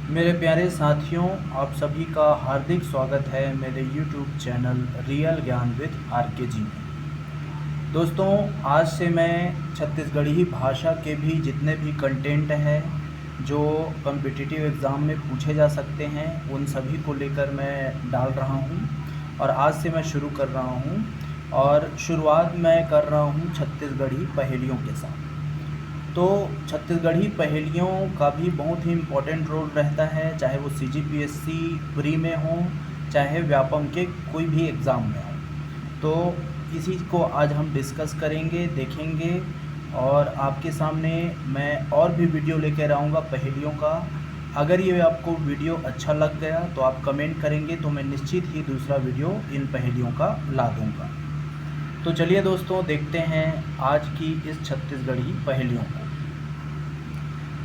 मेरे प्यारे साथियों, आप सभी का हार्दिक स्वागत है मेरे YouTube चैनल रियल ज्ञान विद आर के जी में। दोस्तों, आज से मैं छत्तीसगढ़ी भाषा के भी जितने भी कंटेंट हैं जो कॉम्पिटिटिव एग्ज़ाम में पूछे जा सकते हैं, उन सभी को लेकर मैं डाल रहा हूं। और आज से मैं शुरू कर रहा हूं, और शुरुआत मैं कर रहा हूं छत्तीसगढ़ी पहेलियों के साथ। तो छत्तीसगढ़ी पहेलियों का भी बहुत ही इम्पोर्टेंट रोल रहता है, चाहे वो CGPSC प्री में हो, चाहे व्यापम के कोई भी एग्ज़ाम में हो। तो इसी को आज हम डिस्कस करेंगे, देखेंगे, और आपके सामने मैं और भी वीडियो लेकर आऊँगा पहेलियों का। अगर ये आपको वीडियो अच्छा लग गया तो आप कमेंट करेंगे, तो मैं निश्चित ही दूसरा वीडियो इन पहेलियों का ला दूँगा। तो चलिए दोस्तों, देखते हैं आज की इस छत्तीसगढ़ी पहेलियों को।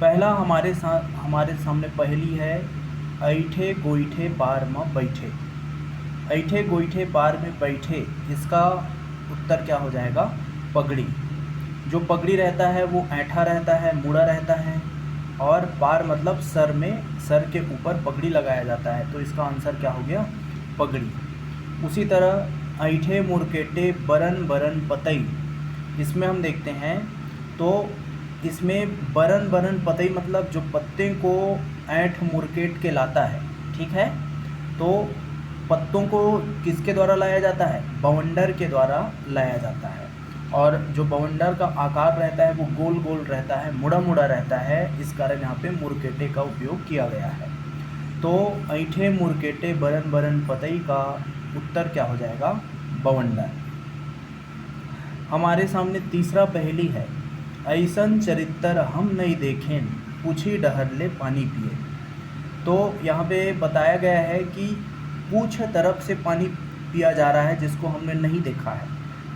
पहला हमारे सामने पहेली है, ऐठे गोइठे पार में बैठे। ऐठे गोइठे पार में बैठे, इसका उत्तर क्या हो जाएगा? पगड़ी। जो पगड़ी रहता है वो ऐंठा रहता है, मुड़ा रहता है, और पार मतलब सर में, सर के ऊपर पगड़ी लगाया जाता है, तो इसका आंसर क्या हो गया? पगड़ी। उसी तरह ऐठे मुरकेटे बरन बरन पतई, इसमें हम देखते हैं तो इसमें बरन बरन पतई मतलब जो पत्ते को ऐंठ मुरकेट के लाता है, ठीक है। तो पत्तों को किसके द्वारा लाया जाता है? बवंडर के द्वारा लाया जाता है, और जो बवंडर का आकार रहता है वो गोल गोल रहता है, मुड़ा मुड़ा रहता है, इस कारण यहाँ पे मुरकेटे का उपयोग किया गया है। तो ऐठे मुरकेटे बरन बरन पतई का उत्तर क्या हो जाएगा? बवंडर। हमारे सामने तीसरा पहेली है, ऐसन चरित्र हम नहीं देखें, पूछी डहर ले पानी पिए। तो यहाँ पे बताया गया है कि पूछ तरफ से पानी पिया जा रहा है जिसको हमने नहीं देखा है।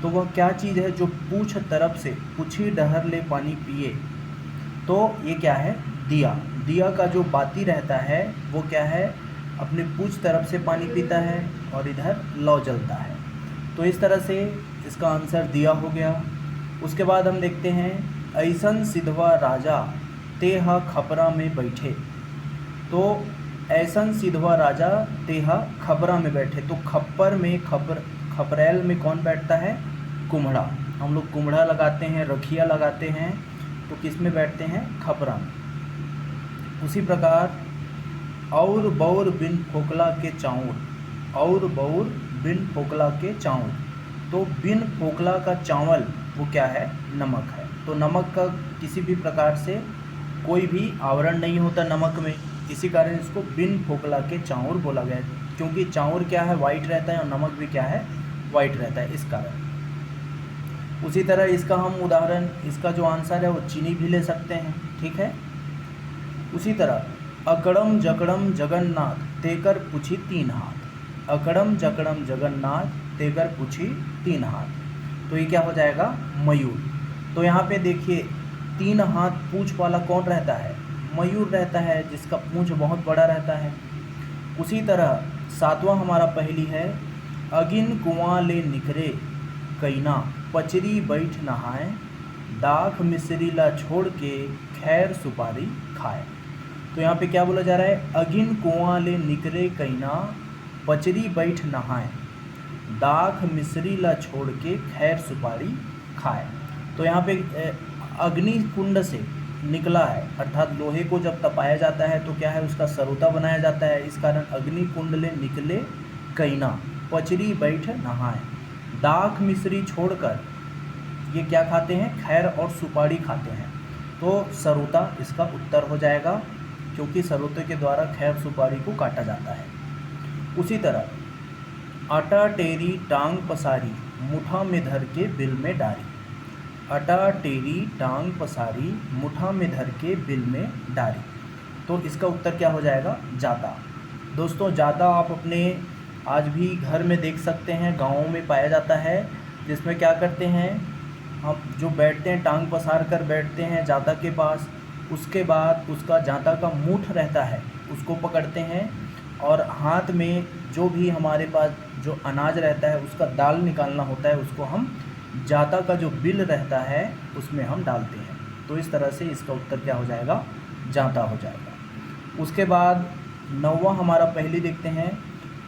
तो वह क्या चीज़ है जो पूछ तरफ से, पूछी डहर ले पानी पिए? तो ये क्या है? दिया। दिया का जो बाती रहता है वो क्या है? अपने पूछ तरफ से पानी पीता है और इधर लौ जलता है। तो इस तरह से इसका आंसर दिया हो गया। उसके बाद हम देखते हैं, ऐसन सिधवा राजा तेहा खपरा में बैठे। तो ऐसन सिधवा राजा तेहा खपरा में बैठे, तो खप्पर में, खपरेल में कौन बैठता है? कुम्हड़ा। हम लोग कुम्हड़ा लगाते हैं, रखिया लगाते हैं, तो किस में बैठते हैं? खपरा में। उसी प्रकार और बौर बिन फोकला के चाउर, और बौर बिन फोकला के चाउर, तो बिन फोकला का चावल वो क्या है? नमक है। तो नमक का किसी भी प्रकार से कोई भी आवरण नहीं होता नमक में, इसी कारण इसको बिन फोकला के चाउर बोला गया है, क्योंकि चाउर क्या है? वाइट रहता है, और नमक भी क्या है? वाइट रहता है, इस कारण। उसी तरह इसका हम उदाहरण, इसका जो आंसर है वो चीनी भी ले सकते हैं, ठीक है। उसी तरह अकड़म जकड़म जगन्नाथ तेकर पूछी तीन हाथ। अकड़म जकड़म जगन्नाथ तेकर पूछी तीन हाथ, तो ये क्या हो जाएगा? मयूर। तो यहाँ पे देखिए, तीन हाथ पूँछ वाला कौन रहता है? मयूर रहता है, जिसका पूँछ बहुत बड़ा रहता है। उसी तरह सातवां हमारा पहेली है, अगिन कुआं ले निकरे कैना, पचरी बैठ नहाए, दाख मिश्री ला छोड़ के खैर सुपारी खाए। तो यहाँ पे क्या बोला जा रहा है? अगिन कुआं ले निकरे कैना, पचरी बैठ नहाए, दाख मिश्री ला छोड़ के खैर सुपारी खाए। तो यहाँ पे अग्नि कुंड से निकला है, अर्थात लोहे को जब तपाया जाता है तो क्या है? उसका सरोता बनाया जाता है, इस कारण अग्नि कुंड ले निकले कैना, पचरी बैठ नहाए, दाख मिश्री छोड़कर ये क्या खाते हैं? खैर और सुपारी खाते हैं। तो सरोता इसका उत्तर हो जाएगा, क्योंकि सरोते के द्वारा खैर सुपारी को काटा जाता है। उसी तरह आटा टेरी टांग पसारी, मुठा में धर के बिल में डारी। अटा टेरी टांग पसारी, मुठा में धर के बिल में डारी, तो इसका उत्तर क्या हो जाएगा? जाता। दोस्तों, जाता आप अपने आज भी घर में देख सकते हैं, गाँवों में पाया जाता है, जिसमें क्या करते हैं, हम जो बैठते हैं टांग पसार कर बैठते हैं जाता के पास, उसके बाद उसका जाता का मूठ रहता है उसको पकड़ते हैं, और हाथ में जो भी हमारे पास जो अनाज रहता है उसका दाल निकालना होता है, उसको हम जाता का जो बिल रहता है उसमें हम डालते हैं। तो इस तरह से इसका उत्तर क्या हो जाएगा? जाता हो जाएगा। उसके बाद 9वां हमारा पहेली देखते हैं।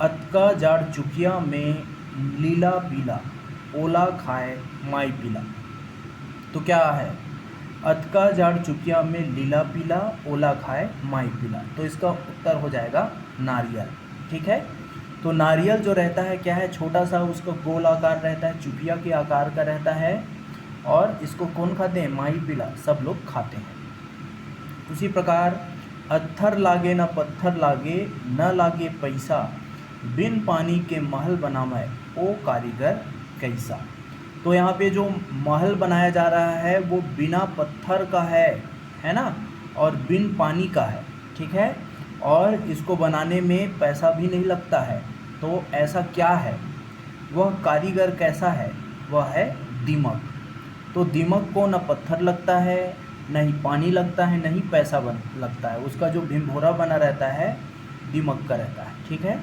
अतका जाड़ चुकिया में लीला पीला, ओला खाए माई पीला। तो क्या है? अतका जाड़ चुकिया में लीला पीला, ओला खाए माई पीला। तो इसका उत्तर हो जाएगा नारियल। ठीक है। तो नारियल जो रहता है क्या है, छोटा सा उसका गोल आकार रहता है, चुकिया के आकार का रहता है, और इसको कौन खाते हैं? माई पीला, सब लोग खाते हैं। उसी प्रकार अत्थर लागे न पत्थर लागे, न लागे पैसा, बिन पानी के महल बनावे ओ कारीगर कैसा। तो यहाँ पे जो महल बनाया जा रहा है वो बिना पत्थर का है ना, और बिन पानी का है। ठीक है। और इसको बनाने में पैसा भी नहीं लगता है। तो ऐसा क्या है? वह कारीगर कैसा है? वह है दीमक। तो दीमक को न पत्थर लगता है, न ही पानी लगता है, न ही पैसा लगता है। उसका जो भिमभोरा बना रहता है दीमक का रहता है। ठीक है।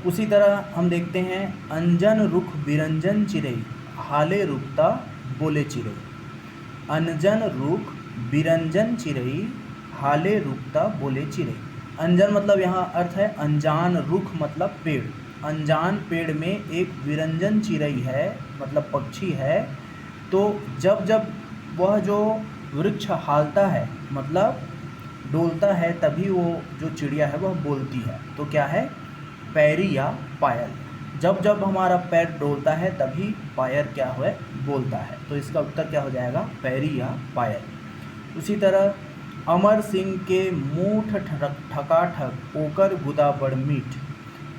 उसी तरह हम देखते हैं, अंजन रुख बिरंजन चिरई, हाले रुकता बोले चिरई। अंजन रुख बिरंजन चिरई, हाले रुकता बोले चिरई। अंजन मतलब यहाँ अर्थ है अनजान, रुख मतलब पेड़। अनजान पेड़ में एक बिरंजन चिरई है, मतलब पक्षी है। तो जब जब वह जो वृक्ष हालता है, मतलब डोलता है, तभी वो जो चिड़िया है वह बोलती है। तो क्या है? पैरी या पायल। जब जब हमारा पैर डोलता है तभी पायर क्या है? बोलता है। तो इसका उत्तर क्या हो जाएगा? पैरी या पायल। उसी तरह अमर सिंह के मूठ ठकाठक, ओकर गुदा बड़ मीठ।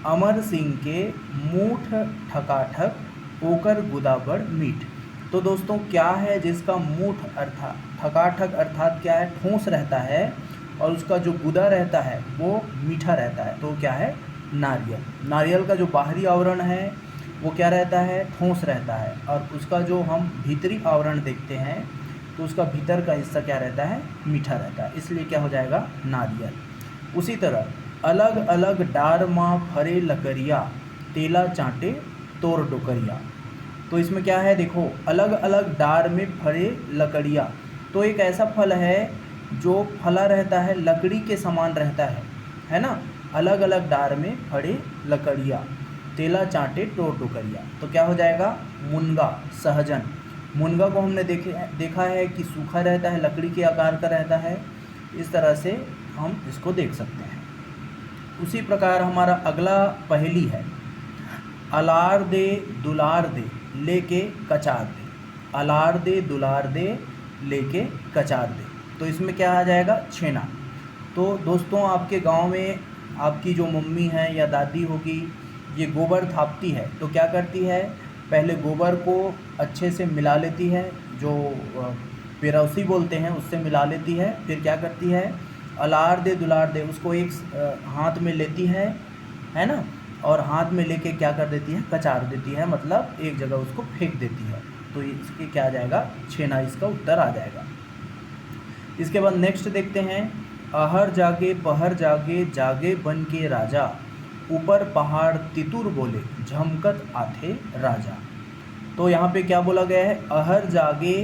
अमर सिंह के मूठ ठकाठक, ओकर गुदा बड़ मीठ। तो दोस्तों क्या है जिसका मूठ अर्थात ठकाठक अर्थात क्या है? ठोस रहता है, और उसका जो गुदा रहता है वो मीठा रहता है। तो क्या है? नारियल। नारियल का जो बाहरी आवरण है वो क्या रहता है? ठोस रहता है, और उसका जो हम भीतरी आवरण देखते हैं तो उसका भीतर का हिस्सा क्या रहता है? मीठा रहता है। इसलिए क्या हो जाएगा? नारियल। उसी तरह अलग अलग डार माँ फरे लकड़िया, तेला चाटे तोर डोकरिया। तो इसमें क्या है? देखो, अलग अलग डार में फरे लकड़िया। तो एक ऐसा फल है जो फला रहता है, लकड़ी के समान रहता है ना। अलग अलग डार में फड़े लकड़िया, तेला चाटे टोर टोकरिया। तो क्या हो जाएगा? मुनगा, सहजन। मुनगा को हमने देखा है कि सूखा रहता है, लकड़ी के आकार का रहता है। इस तरह से हम इसको देख सकते हैं। उसी प्रकार हमारा अगला पहेली है, अलार दे दुलार दे लेके कचार दे। अलार दे दुलार दे लेके कचार दे। तो इसमें क्या आ जाएगा? छेना। तो दोस्तों आपके गांव में आपकी जो मम्मी है या दादी होगी, ये गोबर थापती है। तो क्या करती है? पहले गोबर को अच्छे से मिला लेती है, जो पेरौसी बोलते हैं उससे मिला लेती है। फिर क्या करती है? अलार दे दुलार दे, उसको एक हाथ में लेती है ना, और हाथ में लेके क्या कर देती है? कचार देती है, मतलब एक जगह उसको फेंक देती है। तो इसके क्या आ जाएगा? छेना इसका उत्तर आ जाएगा। इसके बाद नेक्स्ट देखते हैं, अहर जागे पहर जागे, जागे बन के राजा, ऊपर पहाड़ तितुर बोले, झमकत आथे राजा। तो यहाँ पे क्या बोला गया है? अहर जागे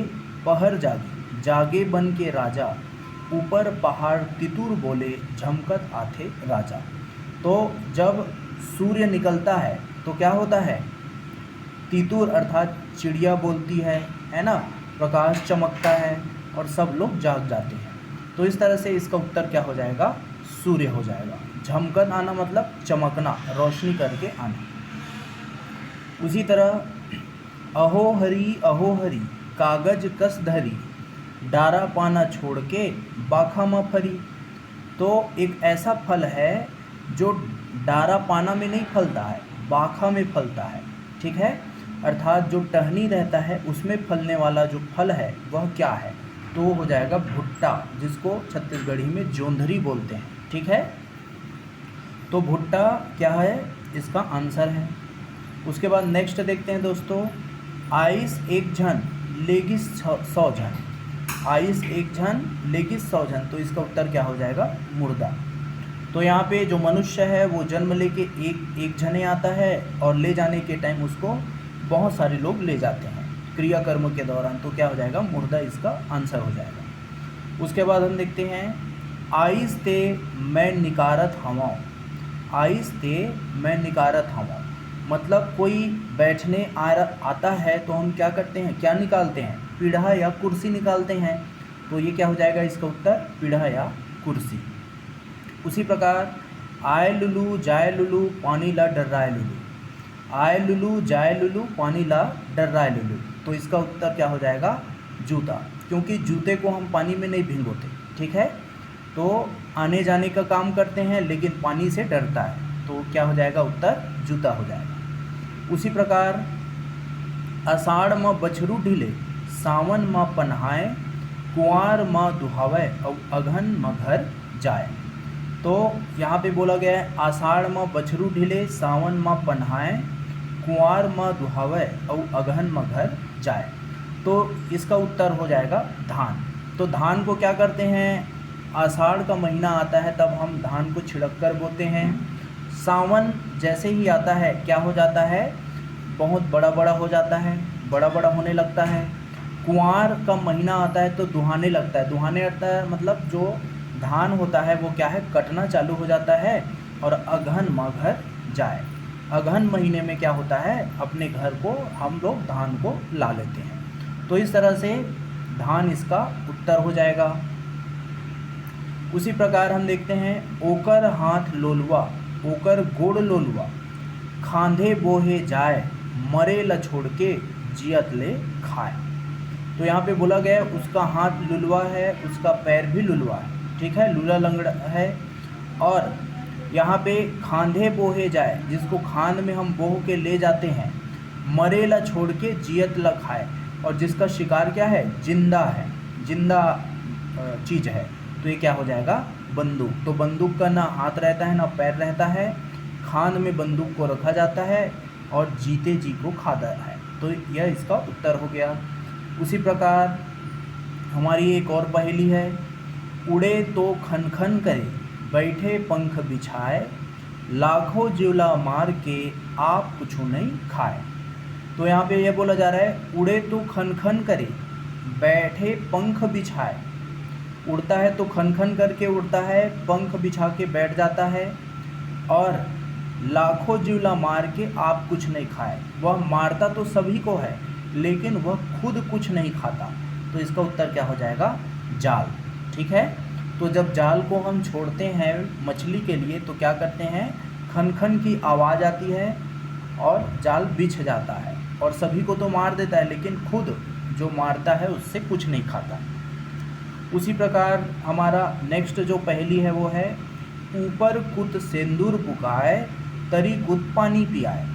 पहर जागे, जागे बन के राजा, ऊपर पहाड़ तितुर बोले, झमकत आथे राजा। तो जब सूर्य निकलता है तो क्या होता है? तितुर अर्थात चिड़िया बोलती है ना, प्रकाश चमकता है और सब लोग जाग जाते हैं। तो इस तरह से इसका उत्तर क्या हो जाएगा? सूर्य हो जाएगा। झमकत आना मतलब चमकना, रोशनी करके आना। उसी तरह अहो हरी कागज कस धरी, डारा पाना छोड़ के बाखा में फरी। तो एक ऐसा फल है जो डारा पाना में नहीं फलता है, बाखा में फलता है। ठीक है। अर्थात जो टहनी रहता है उसमें फलने वाला जो फल है वह क्या है? तो हो जाएगा भुट्टा, जिसको छत्तीसगढ़ी में जोंधरी बोलते हैं। ठीक है। तो भुट्टा क्या है? इसका आंसर है। उसके बाद नेक्स्ट देखते हैं दोस्तों, आइस एक झन लेगिस 100 झन। आइस एक झन लेगिस 100 झन। तो इसका उत्तर क्या हो जाएगा? मुर्दा। तो यहाँ पे जो मनुष्य है वो जन्म लेके एक जने आता है, और ले जाने के टाइम उसको बहुत सारे लोग ले जाते हैं क्रियाकर्म के दौरान। तो क्या हो जाएगा? मुर्दा इसका आंसर हो जाएगा। उसके बाद हम देखते हैं, आहिस्ते मैं निकारत हवाऊँ, आहिस्ते मैं निकारत हवाऊँ, मतलब कोई बैठने आता है तो हम क्या करते हैं, क्या निकालते हैं, पीढ़ा या कुर्सी निकालते हैं। तो ये क्या हो जाएगा इसका उत्तर, पीढ़ा या कुर्सी। उसी प्रकार आए लुलू जाए लुलू पानी ला डर्राए लुलू, आए लुलू जाए लुलू पानी ला डर्राए लुलू, तो इसका उत्तर क्या हो जाएगा, जूता, क्योंकि जूते को हम पानी में नहीं भिगोते, ठीक है। तो आने जाने का काम करते हैं लेकिन पानी से डरता है, तो क्या हो जाएगा उत्तर, जूता हो जाएगा। उसी प्रकार आषाढ़ म बछरू ढीले सावन म पन्हाए, कुंवार म दुहावे और अघन म घर जाए। तो यहाँ पे बोला गया है आषाढ़ म बछरू ढीले सावन म पन्हाए, कुंवार म दुहावे और अघन म घर जाए। तो इसका उत्तर हो जाएगा धान। तो धान को क्या करते हैं, आषाढ़ का महीना आता है तब हम धान को छिड़क कर बोते हैं। सावन जैसे ही आता है क्या हो जाता है, बहुत बड़ा बड़ा हो जाता है, बड़ा बड़ा होने लगता है। कुंवार का महीना आता है तो दुहाने लगता है, दुहाने लगता है मतलब जो धान होता है वो क्या है, कटना चालू हो जाता है। और अगहन म घर जाए, अगहन महीने में क्या होता है, अपने घर को हम लोग धान को ला लेते हैं। तो इस तरह से धान इसका उत्तर हो जाएगा। उसी प्रकार हम देखते हैं ओकर हाथ लोलवा ओकर गोड़ लोलवा, खांधे बोहे जाए मरे ल छोड़ के जियत ले खाए। तो यहाँ पे बोला गया है उसका हाथ लुलवा है, उसका पैर भी लुलवा है, ठीक है, लूला लंगड़ा है। और यहाँ पे खांधे बोहे जाए, जिसको खांध में हम बोह के ले जाते हैं, मरे ला छोड़ के जियत ला खाए, और जिसका शिकार क्या है, जिंदा है, जिंदा चीज़ है, तो ये क्या हो जाएगा, बंदूक। तो बंदूक का ना हाथ रहता है ना पैर रहता है, खांध में बंदूक को रखा जाता है और जीते जी को खाता है, तो यह इसका उत्तर हो गया। उसी प्रकार हमारी एक और पहेली है, उड़े तो खन खन करे बैठे पंख बिछाए, लाखों जिवला मार के आप कुछ नहीं खाए। तो यहाँ पे यह बोला जा रहा है उड़े तो खन खन करे बैठे पंख बिछाए, उड़ता है तो खन खन करके उड़ता है, पंख बिछा के बैठ जाता है, और लाखों जिवला मार के आप कुछ नहीं खाए, वह मारता तो सभी को है लेकिन वह खुद कुछ नहीं खाता। तो इसका उत्तर क्या हो जाएगा, जाल, ठीक है। तो जब जाल को हम छोड़ते हैं मछली के लिए तो क्या करते हैं, खन खन की आवाज़ आती है और जाल बिछ जाता है, और सभी को तो मार देता है लेकिन खुद जो मारता है उससे कुछ नहीं खाता। उसी प्रकार हमारा नेक्स्ट जो पहेली है वो है, ऊपर कुत सिंदूर बुकाए तरी कुत पानी पियाए,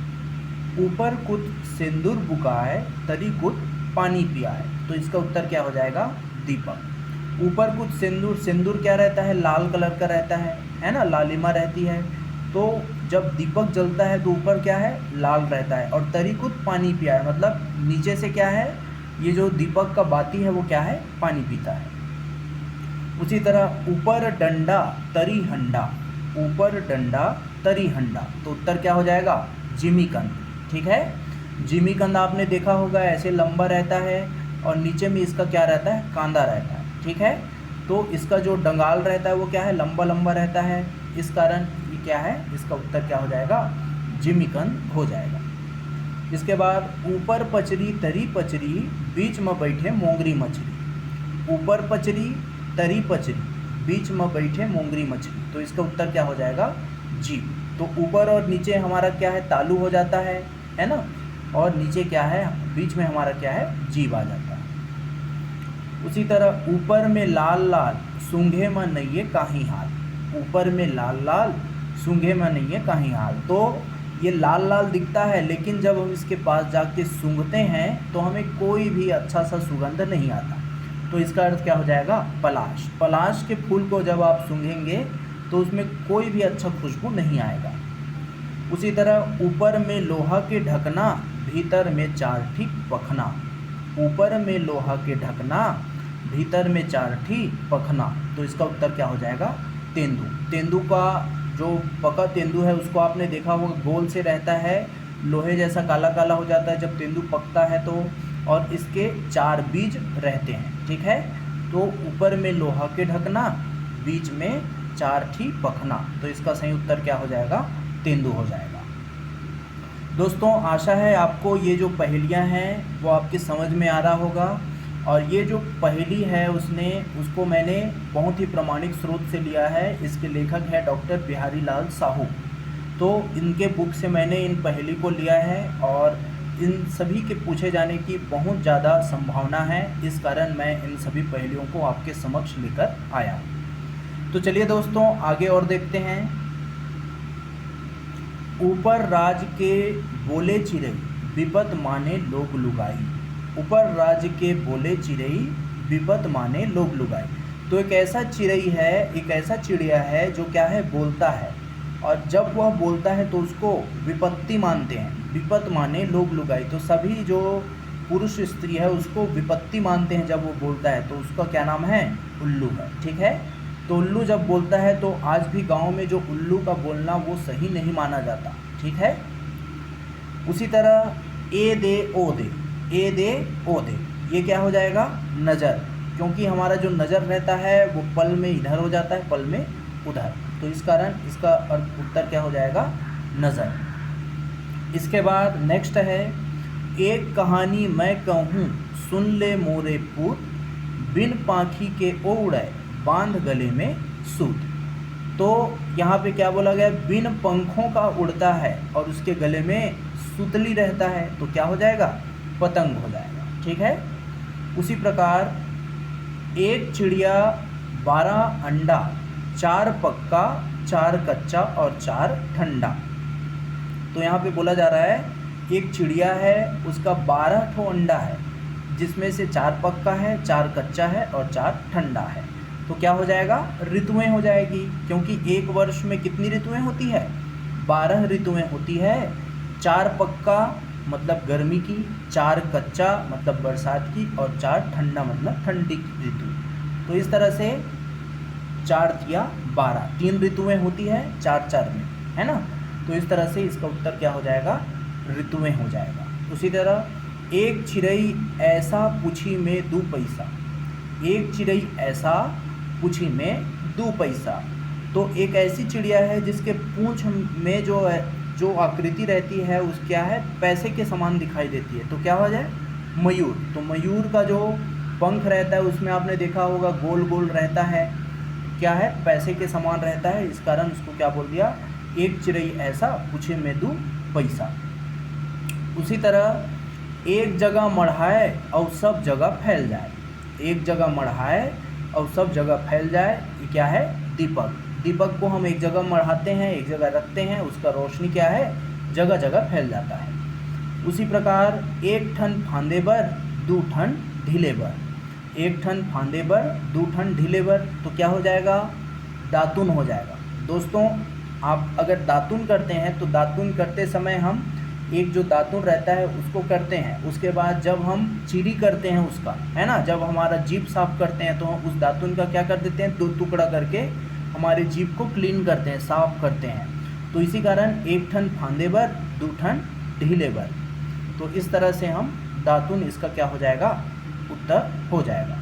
ऊपर कुत सिंदूर बुकाए तरी कुत पानी पियाए। तो इसका उत्तर क्या हो जाएगा, दीपक। ऊपर कुछ सिंदूर, सिंदूर क्या रहता है, लाल कलर का रहता है ना, लालिमा रहती है। तो जब दीपक जलता है तो ऊपर क्या है, लाल रहता है, और तरी कुत पानी पियाए मतलब नीचे से क्या है, ये जो दीपक का बाती है वो क्या है, पानी पीता है। उसी तरह ऊपर डंडा तरी हंडा, ऊपर डंडा तरी हंडा, तो उत्तर क्या हो जाएगा, जिमीकंद, ठीक है। जिमीकंद आपने देखा होगा, ऐसे लंबा रहता है और नीचे में इसका क्या रहता है, कांदा रहता है, ठीक है। तो इसका जो डंगाल रहता है वो क्या है, लंबा लंबा रहता है, इस कारण ये क्या है, इसका उत्तर क्या हो जाएगा, जिमीकंद हो जाएगा। इसके बाद ऊपर पचरी तरी पचरी बीच में बैठे मोंगरी मछली, ऊपर पचरी तरी पचरी बीच में बैठे मोंगरी मछली, तो इसका उत्तर क्या हो जाएगा, जीभ। तो ऊपर और नीचे हमारा क्या है, तालू हो जाता है ना, और नीचे क्या है, बीच में हमारा क्या है, जीभ आ जाता है। उसी तरह ऊपर में लाल लाल सूंघे में नइये काही हाल, ऊपर में लाल लाल सूंघे में नइये काही हाल। तो ये लाल लाल दिखता है लेकिन जब हम इसके पास जाके सूंघते हैं तो हमें कोई भी अच्छा सा सुगंध नहीं आता। तो इसका अर्थ क्या हो जाएगा, पलाश। पलाश के फूल को जब आप सूंघेंगे तो उसमें कोई भी अच्छा खुशबू नहीं आएगा। उसी तरह ऊपर में लोहा के ढकना भीतर में चार ठीक पखना, ऊपर में लोहा के ढकना भीतर में चार ठीक पखना। तो इसका उत्तर क्या हो जाएगा, तेंदू। तेंदू का जो पका तेंदू है उसको आपने देखा होगा, गोल से रहता है, लोहे जैसा काला काला हो जाता है जब तेंदू पकता है तो, और इसके चार बीज रहते हैं, ठीक है। तो ऊपर में लोहा के ढकना बीच में 4 ठी पखना, तो इसका सही उत्तर क्या हो जाएगा? तेंदु हो जाएगा। दोस्तों आशा है आपको ये जो पहेलियाँ हैं वो आपकी समझ में आ रहा होगा, और ये जो पहेली है उसको मैंने बहुत ही प्रामाणिक स्रोत से लिया है। इसके लेखक है डॉक्टर बिहारी लाल साहू। तो इनके बुक से मैंने इन पहेली को लिया है, और इन सभी के पूछे जाने की बहुत ज़्यादा संभावना है, इस कारण मैं इन सभी पहेलियों को आपके समक्ष लेकर आया हूँ। तो चलिए दोस्तों आगे और देखते हैं। ऊपर राज के बोले चिड़ै, विपत माने लोग लुगाई। ऊपर राज के बोले चिड़ै, विपत माने लोग लुगाई। तो एक ऐसा चिड़ै है, एक ऐसा चिड़िया है जो क्या है? बोलता है, और जब वह बोलता है तो उसको विपत्ति मानते हैं। विपत माने लोग लुगाई, तो सभी जो पुरुष स्त्री है उसको विपत्ति मानते हैं जब वो बोलता है, तो उसका क्या नाम है? उल्लू है। ठीक है, तो उल्लू जब बोलता है तो आज भी गांव में जो उल्लू का बोलना वो सही नहीं माना जाता। ठीक है, उसी तरह ए दे ओ दे, ए दे ओ दे, ये क्या हो जाएगा? नज़र, क्योंकि हमारा जो नज़र रहता है वो पल में इधर हो जाता है, पल में उधर, तो इस कारण इसका उत्तर क्या हो जाएगा? नज़र। इसके बाद नेक्स्ट है, एक कहानी मैं कहूँ सुन ले मोरे पूत, बिन पाखी के उड़े बांध गले में सूत। तो यहाँ पे क्या बोला गया? बिन पंखों का उड़ता है और उसके गले में सुतली रहता है, तो क्या हो जाएगा? पतंग हो जाएगा। ठीक है, उसी प्रकार एक चिड़िया 12 अंडा, 4 पक्का 4 कच्चा और 4 ठंडा। तो यहाँ पे बोला जा रहा है एक चिड़िया है, उसका 12 ठो अंडा है, जिसमें से 4 पक्का है, 4 कच्चा है और 4 ठंडा है। तो क्या हो जाएगा? ऋतुएं हो जाएगी, क्योंकि एक वर्ष में कितनी ऋतुएं होती है? 12 ऋतुएं होती है। 4 पक्का मतलब गर्मी की, 4 कच्चा मतलब बरसात की, और 4 ठंडा मतलब ठंडी की ऋतु। तो इस तरह से 4 या 12, 3 ऋतुएं होती है 4-4 में, है ना? तो इस तरह से इसका उत्तर क्या हो जाएगा? ऋतुएं हो जाएगा। उसी तरह एक चिड़ै ऐसा पूछी में 2 पैसा, एक चिड़ै ऐसा पूछी में 2 पैसा। तो एक ऐसी चिड़िया है जिसके पूंछ में जो आकृति रहती है उस क्या है? पैसे के समान दिखाई देती है, तो क्या हो जाए? मयूर। तो मयूर का जो पंख रहता है उसमें आपने देखा होगा गोल गोल रहता है, क्या है? पैसे के समान रहता है, इस कारण उसको क्या बोल दिया? एक चिड़ै ऐसा पूछे में 2 पैसा। उसी तरह एक जगह मढ़ाए और सब जगह फैल जाए, एक जगह मढ़ाए और सब जगह फैल जाए, ये क्या है? दीपक। दीपक को हम एक जगह मढ़ाते हैं, एक जगह रखते हैं, उसका रोशनी क्या है? जगह जगह फैल जाता है। उसी प्रकार एक ठन फांदे बर 2 ठन ढीले बर, एक ठन फांदे बर 2 ठन ढीले बर, तो क्या हो जाएगा? दातुन हो जाएगा। दोस्तों आप अगर दातुन करते हैं तो दातुन करते समय हम एक जो दातुन रहता है उसको करते हैं, उसके बाद जब हम चीरी करते हैं उसका, है ना, जब हमारा जीभ साफ करते हैं तो हम उस दातुन का क्या कर देते हैं? 2 टुकड़ा करके हमारे जीभ को क्लीन करते हैं, साफ करते हैं। तो इसी कारण एक ठन फांदे बर 2 ठन ढीले बर, तो इस तरह से हम दातुन, इसका क्या हो जाएगा? उत्तर हो जाएगा।